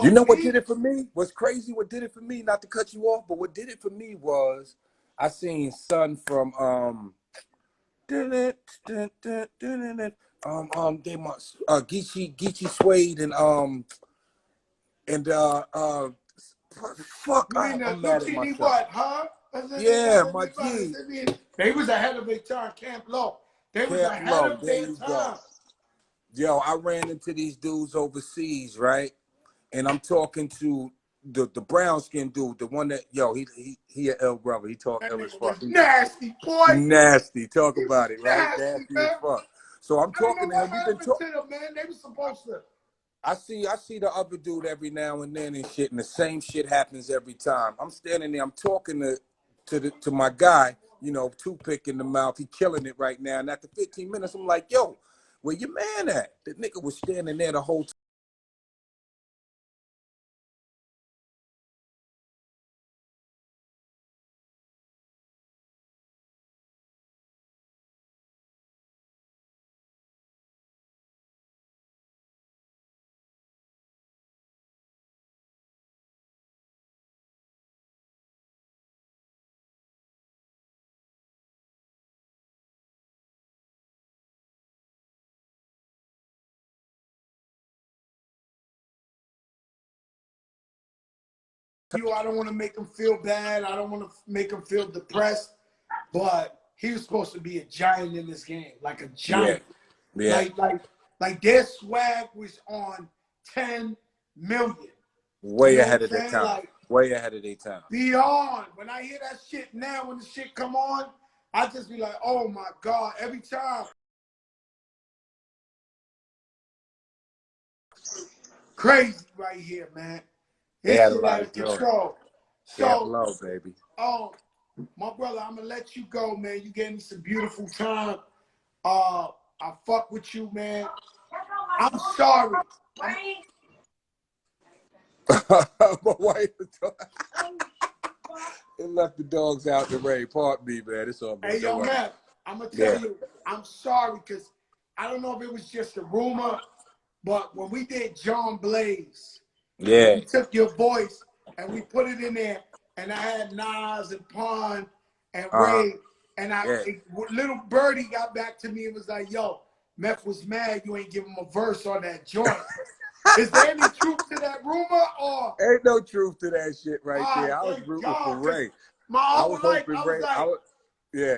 You But know what did me, it for me? What's crazy? What did it for me? Not to cut you off, but what did it for me was I seen Son from they must Geechee Suede and fuck, you mean I'm little mad at kitty myself. what, huh? Yeah, my G. They was ahead of their time, Camp Low. They was Camp ahead Low, of there their you go. time. Yo, I ran into these dudes overseas, right? And I'm talking to the brown skin dude, the one that he an ill brother. He talk That ill as nigga fuck. was nasty, boy. Nasty. Talk He about was it, right? nasty, Nasty as man. fuck. So I'm I don't know talking to what him. We've been happened talking. to them, man. They were supposed to. I see the other dude every now and then and shit, and the same shit happens every time. I'm standing there, I'm talking to my guy, toothpick in the mouth, he killing it right now. And after 15 minutes, I'm like, yo, where your man at? The nigga was standing there the whole time. I don't want to make him feel bad. I don't want to make him feel depressed. But he was supposed to be a giant in this game, like a Yeah, giant. yeah. Like their swag was on 10 million. You Way know what ahead I'm of their saying? time. Like Way ahead of their time. beyond. When I hear that shit now, when the shit come on, I just be like, oh my God, every time. Crazy right here, man. They This had a shit lot out of of joy. control. Camp So, Low, baby. my brother, I'm gonna let you go, man. You gave me some beautiful time. I fuck with you, man. I'm sorry. My wife it left the dogs out in the rain. Pardon me, man. It's all Hey, good. Don't yo, worry. man, I'm gonna tell Yeah. you, I'm sorry because I don't know if it was just a rumor, but when we did John Blaze, and Yeah. we took your voice and we put it in there, and I had Nas and Pon and Uh-huh. Ray, and Yeah. little Birdie got back to me and was like, yo, Meth was mad you ain't give him a verse on that joint. Is there any truth to that rumor or? Ain't no truth to that shit right All right, there. I was thank rooting for God, because Ray. my I whole was life hoping I was Ray. like, Yeah.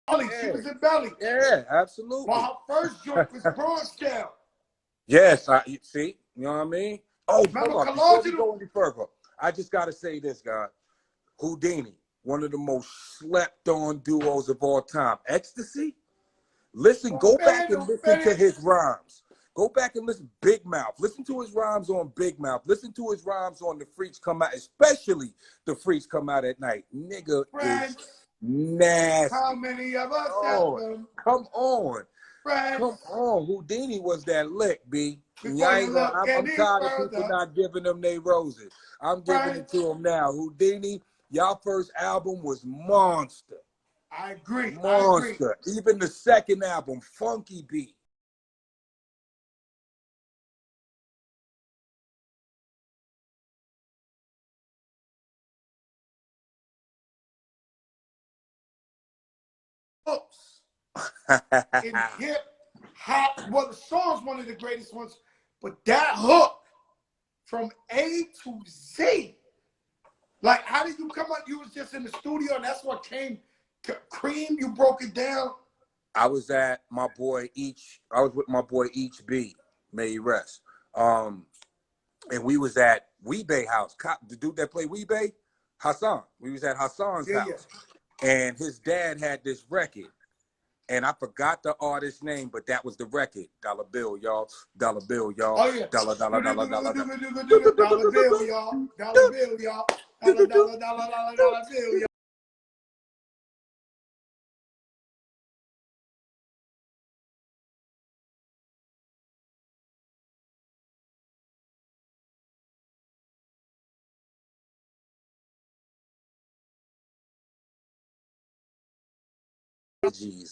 Belly, she Yeah. was in Belly. Yeah, But absolutely. her first joint was Broad Scale. Yes, you see, you know what I mean? Oh, hold Remember on. Before we Collagenal? go any further, I just gotta say this, guy. Houdini, one of the most slept on duos of all time. Ecstasy? Listen, go back and No listen to man. his rhymes. Go back and listen. Big Mouth. Listen to his rhymes on Big Mouth. Listen to his rhymes on The Freaks Come Out, especially The Freaks Come Out at Night. Nigga is Friends, how nasty. many of us have Oh, them? come on. Friends, Come on. Houdini was that lick, B. And before y'all you ain't gonna, look I'm any tired of people further. not giving them their roses. I'm giving it Friends, to them now. Houdini, y'all first album was monster. I agree. I agree. Monster. Even the second album, Funky Beat. Hooks in hip hop. Well, the song's one of the greatest ones, but that hook from A to Z. Like, how did you come up? You was just in the studio, and that's what came. Cream, you broke it down. I was at my boy Each. I was with my boy Each B. May he rest. And we was at Weebay house. The dude that played Weebay, Hassan. We was at Hassan's Yeah, yeah. house, and his dad had this record, and I forgot the artist's name, but that was the record. Dollar Bill, y'all. Dollar Bill, y'all. Oh yeah. Dollar, dollar, dollar, dollar, Dollar bill, y'all. Dollar bill, y'all. Dollar, dollar, dollar, dollar, dollar bill, y'all.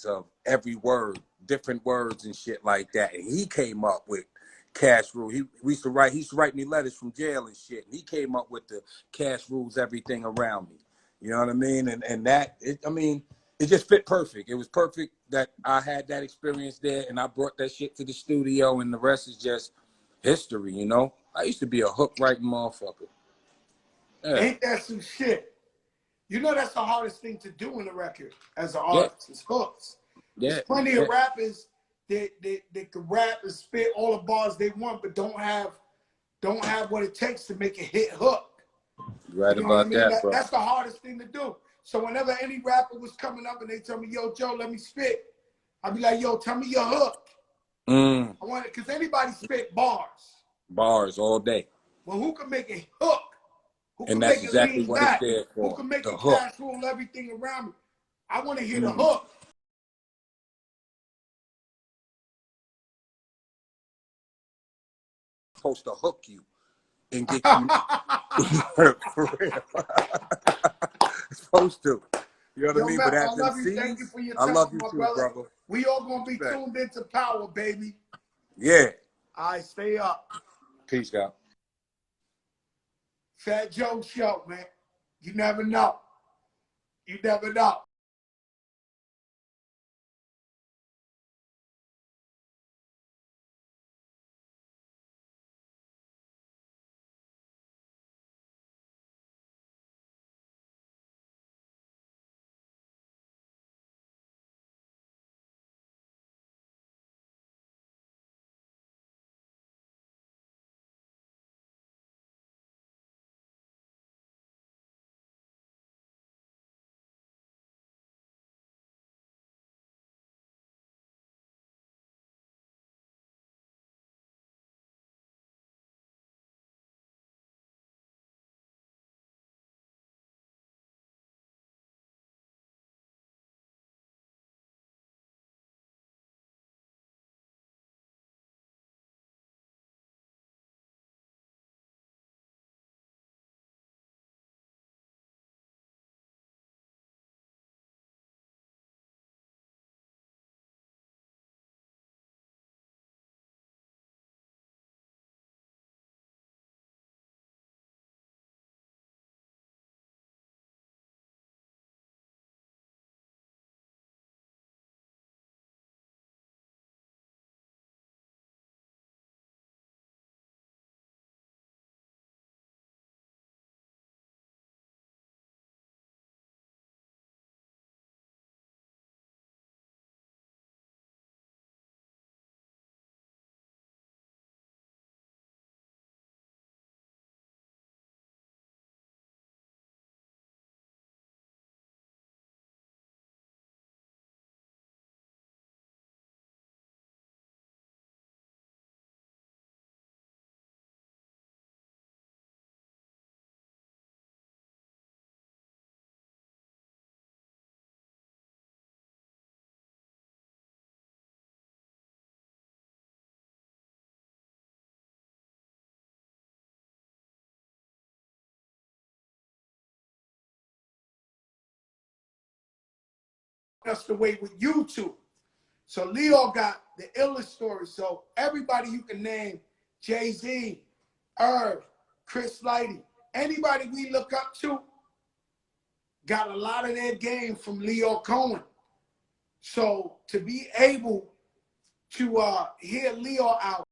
of every word, different words and shit like that. And he came up with cash rule. He used to write me letters from jail and shit. And he came up with the cash rules, everything around me. You know what I mean? And that it just fit perfect. It was perfect that I had that experience there and I brought that shit to the studio and the rest is just history, you know? I used to be a hook writing motherfucker. Yeah. Ain't that some shit? You know that's the hardest thing to do in a record as an Yeah. artist. It's hooks. Yeah. There's plenty Yeah. of rappers that can rap and spit all the bars they want, but don't have what it takes to make a hit hook. You're right You know what I about mean? that, bro. That's the hardest thing to do. So whenever any rapper was coming up and they tell me, "Yo, Joe, let me spit," I'd be like, "Yo, tell me your hook." I want it because anybody spit bars. Bars all day. Well, who can make a hook? Who And can that's make it exactly lean what it's back? there Who for. can make The it hook. cash rule everything around me? I want to hear the hook. Supposed to hook you and get you for real. It's supposed to. You know what I Yo, mean? But Matt, I at them love you. Thank you seeds, for your I time, love you my too, brother. brother. We all gonna be Respect. tuned into power, baby. Yeah. All right, stay up. Peace, God. Fat Joe Show, man. You never know. You never know. us the way with YouTube. So Leo got the illest story. So everybody you can name, Jay-Z, Irv, Chris Lighty, anybody we look up to, got a lot of their game from Leo Cohen. So to be able to hear Leo out,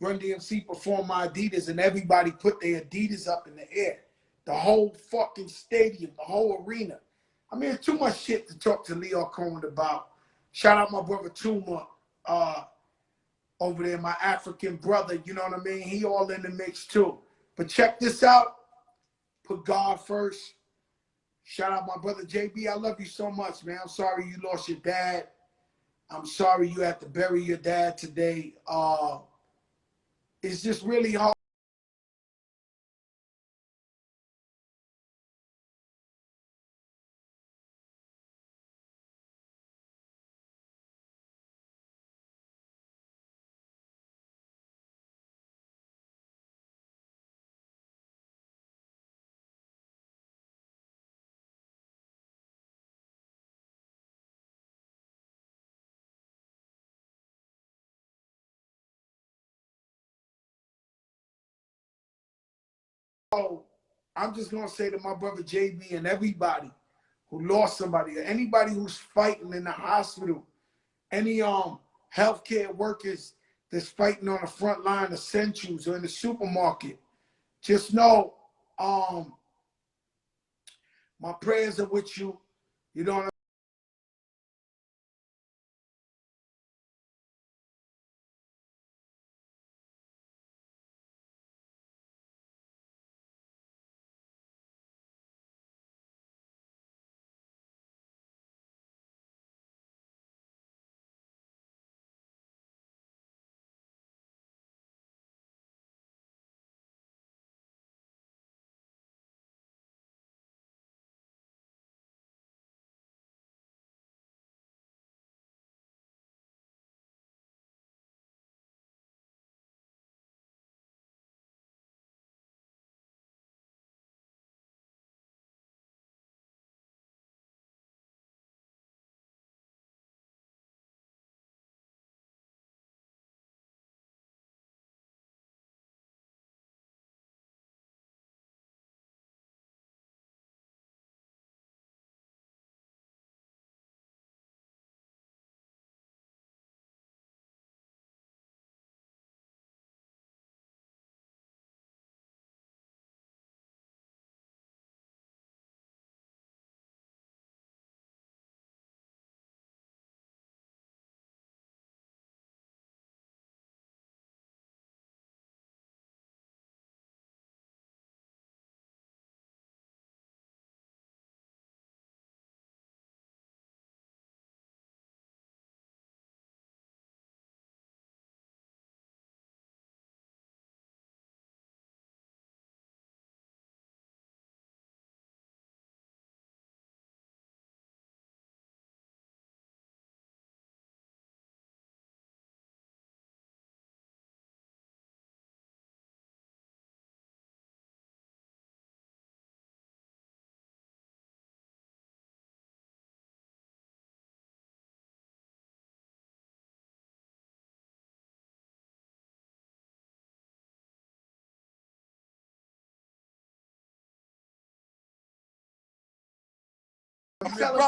Run DMC performed my Adidas and everybody put their Adidas up in the air. The whole fucking stadium, the whole arena. I mean, it's too much shit to talk to Leo Cohen about. Shout out my brother Tuma over there, my African brother, you know what I mean? He all in the mix too. But check this out. Put God first. Shout out my brother JB. I love you so much, man. I'm sorry you lost your dad. I'm sorry you had to bury your dad today. It's just really hard. So I'm just gonna say to my brother JB and everybody who lost somebody, or anybody who's fighting in the hospital, any healthcare workers that's fighting on the front line, essentials, or in the supermarket, just know my prayers are with you. You know what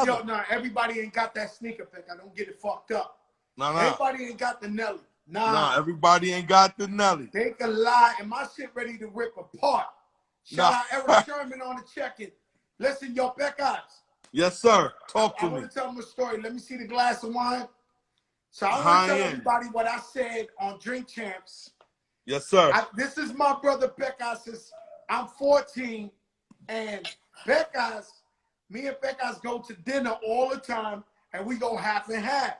yo, nah, everybody ain't got that sneaker pick. I don't get it fucked up. Everybody ain't got the Nelly. Nah, everybody ain't got the Nelly. They can lie, and my shit ready to rip apart. Shout out Eric Sherman on the check-in. Listen, yo, Beckas. Yes, sir. Talk to I me. want to tell them a story. Let me see the glass of wine. So I want to tell everybody what I said on Drink Champs. Yes, sir. This is my brother Beckas. I'm 14, and Beckas, me and Beckas go to dinner all the time, and we go half and half.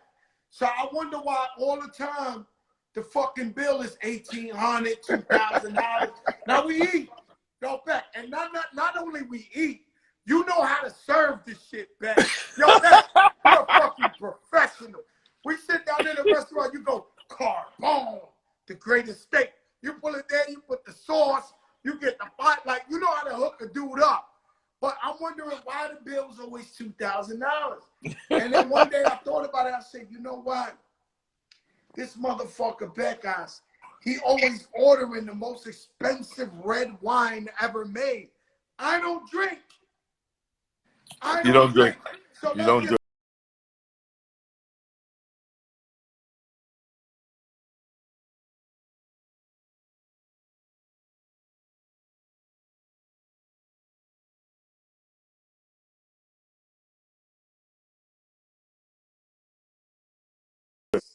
So I wonder why all the time the fucking bill is $1,800, $2,000. Now we eat, yo, Beck, and not only we eat, you know how to serve this shit, Beck. Yo, Beck, you're a fucking professional. We sit down in a restaurant, you go, carbone, the greatest steak. You pull it there, you put the sauce, you get the pot, like, you know how to hook a dude up. But I'm wondering why the bill's always $2,000. And then one day I thought about it, I said, you know what? This motherfucker Beckas, he always ordering the most expensive red wine ever made. I don't drink. You don't drink. So you don't drink.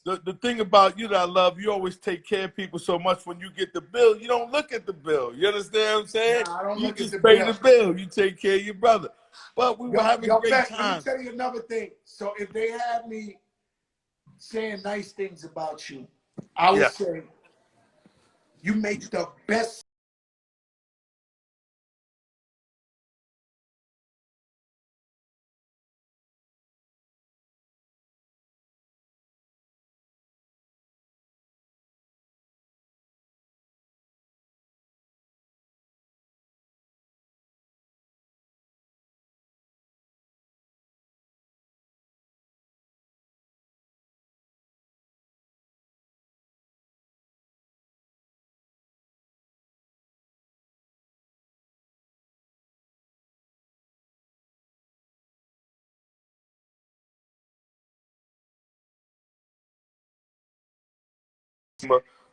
The thing about you that I love, you always take care of people so much. When you get the bill, you don't look at the bill. You understand what I'm saying? Nah, I don't you look just at the pay bill. the bill. You take care of your brother. But we were having great Beck, time. let me tell you another thing. So if they had me saying nice things about you, I would say you make the best.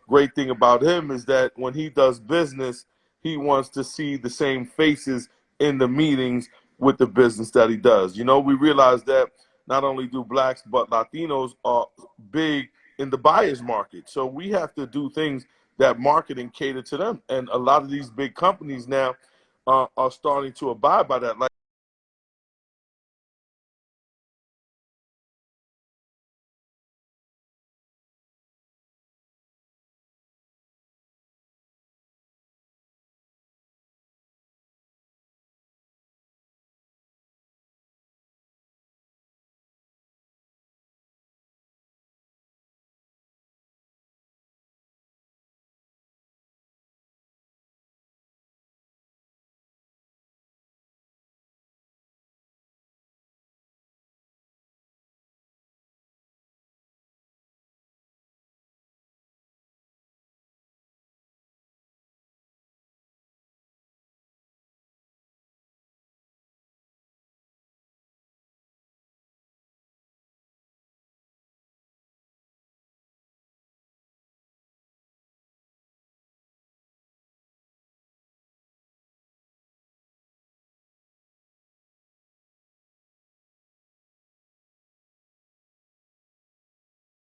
Great thing about him is that when he does business, he wants to see the same faces in the meetings with the business that he does. You know, we realize that not only do blacks, but Latinos are big in the buyer's market. So we have to do things that market and cater to them. And a lot of these big companies now are starting to abide by that. Like,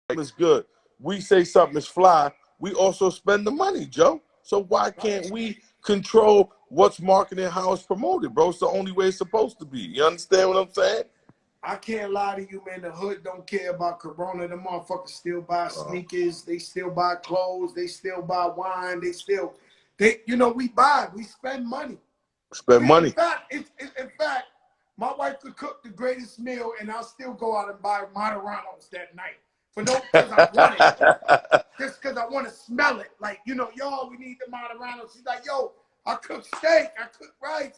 it's good. We say something is fly. We also spend the money, Joe. So why can't we control what's marketed, how it's promoted, bro? It's the only way it's supposed to be. You understand what I'm saying? I can't lie to you, man. The hood don't care about Corona. The motherfuckers still buy sneakers. They still buy clothes. They still buy wine. You know, we spend money. Spend money. In fact, my wife could cook the greatest meal, and I'll still go out and buy Moderanos that night. Because I want it. Just because I want to smell it. Like, you know, yo, we need the Moderanos. She's like, yo, I cook steak. I cook rice.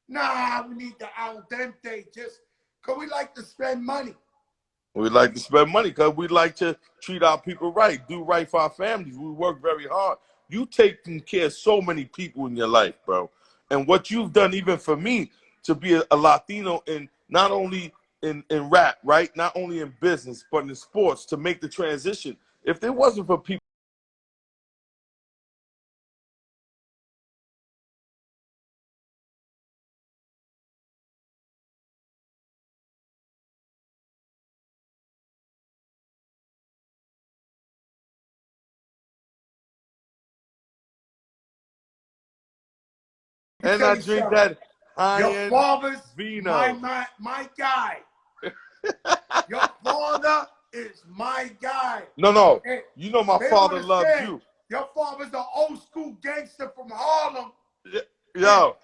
Nah, we need the al dente. Just because we like to spend money. We like to spend money because we like to treat our people right, do right for our families. We work very hard. You taking care of so many people in your life, bro. And what you've done, even for me, to be a Latino in not only in rap, right? Not only in business, but in sports, to make the transition. If it wasn't for people me And I tell you drink something. that Your high-end father's vino. my guy. Your father is my guy. No. And You know my they don't father loves understand. you. Your father's an old school gangster from Harlem. Yo,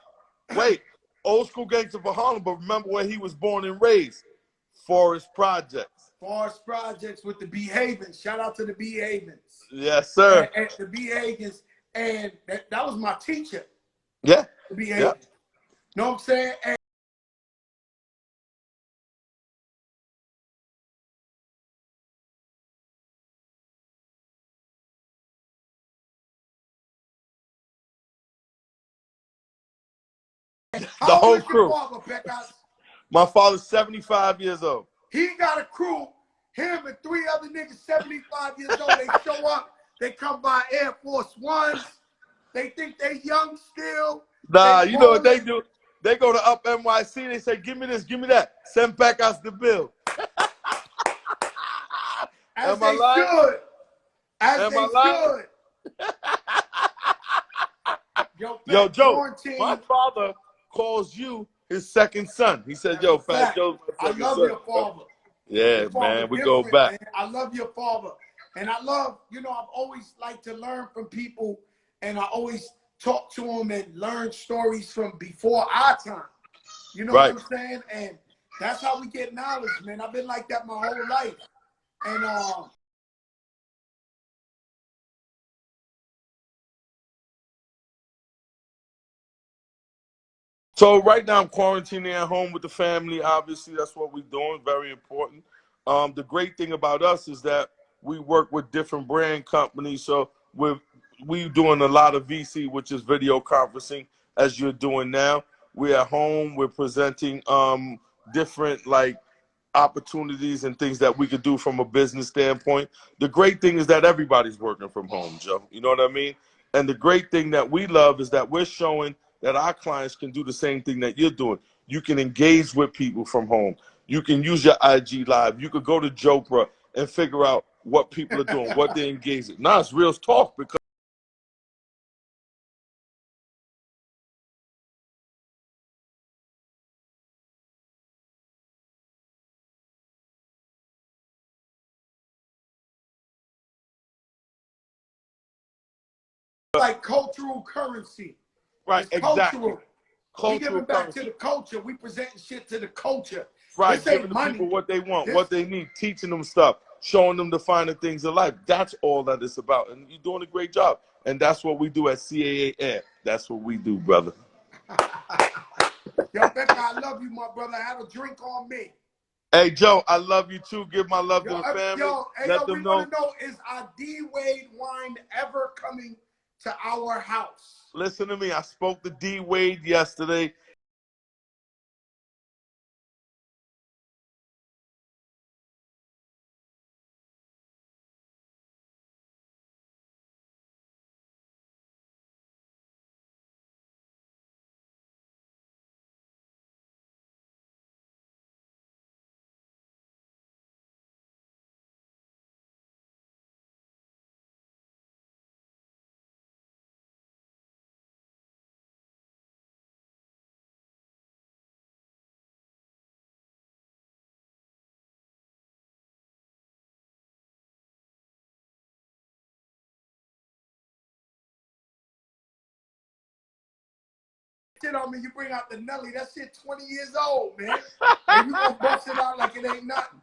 wait. Old school gangster for Harlem, but remember where he was born and raised? Forest Projects. Forest Projects with the B Havens. Shout out to the B Havens. Yes, sir. And the B Havens. And that was my teacher. Yeah. The B Yeah. Havens. Know what I'm saying? And The how whole old is your crew. father, Pecos? My father's 75 years old. He got a crew. Him and 3 other niggas, 75 years old. They show up. They come by Air Force Ones. They think they young still. Nah, They you know what they rolling. do? They go to Up NYC. They say, "Give me this, give me that. Send back us the bill." As Am I they lying? should. As Am they I lying? should. Yo, Joe, my quarantine. father calls you his second son. He said, That's "Yo, a Fat fact. Joe's my I second love son." your father. Yeah, Your father man, we go different, back. man. I love your father. And I love, I've always liked to learn from people, and I always talk to them and learn stories from before our time. You know Right. what I'm saying? And that's how we get knowledge, man. I've been like that my whole life. And So right now I'm quarantining at home with the family. Obviously, that's what we're doing. Very important. The great thing about us is that we work with different brand companies. So we doing a lot of VC, which is video conferencing, as you're doing now. We're at home. We're presenting different like opportunities and things that we could do from a business standpoint. The great thing is that everybody's working from home, Joe. You know what I mean? And the great thing that we love is that we're showing that our clients can do the same thing that you're doing. You can engage with people from home. You can use your IG Live. You could go to Joprah and figure out what people are doing, what they're engaged in. Now it's real talk because like cultural currency. right, It's exactly. cultural. We Cultural giving back to currency. the culture. We presenting shit to the culture. Right, This giving ain't the people money. what they want, This what they need, teaching them stuff, showing them the finer things of life. That's all that it's about. And you're doing a great job. And that's what we do at CAA Air. That's what we do, brother. Yo, Becca, I love you, my brother. Have a drink on me. Hey, Joe, I love you too. Give my love to Yo, the family. hey, Let we them want know. to know, is our D-Wade wine ever coming to our house? Listen to me. I spoke to D Wade yesterday. Shit on me, you bring out the Nelly. That shit 20 years old, man. And you gonna bust it out like it ain't nothing.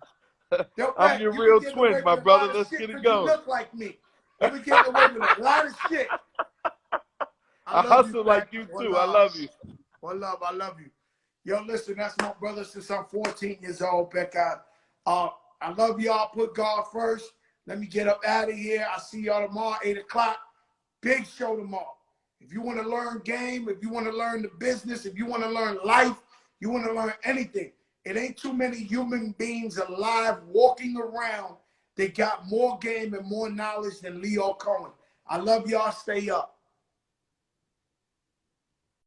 Yo, I'm Beck, your you been real getting away twin, my with a lot brother. of Let's shit get it because you going. look like me. You been getting away with a lot of shit. I I love you, hustle like Beck. you One too. I love. love you. One love. I love you. Yo, listen, that's my brother since I'm 14 years old, Beck. I love y'all. Put God first. Let me get up out of here. I'll see y'all tomorrow, 8 o'clock. Big show tomorrow. If you want to learn game, if you want to learn the business, if you want to learn life, you want to learn anything, it ain't too many human beings alive walking around. They got more game and more knowledge than Leo Cohen. I love y'all. Stay up.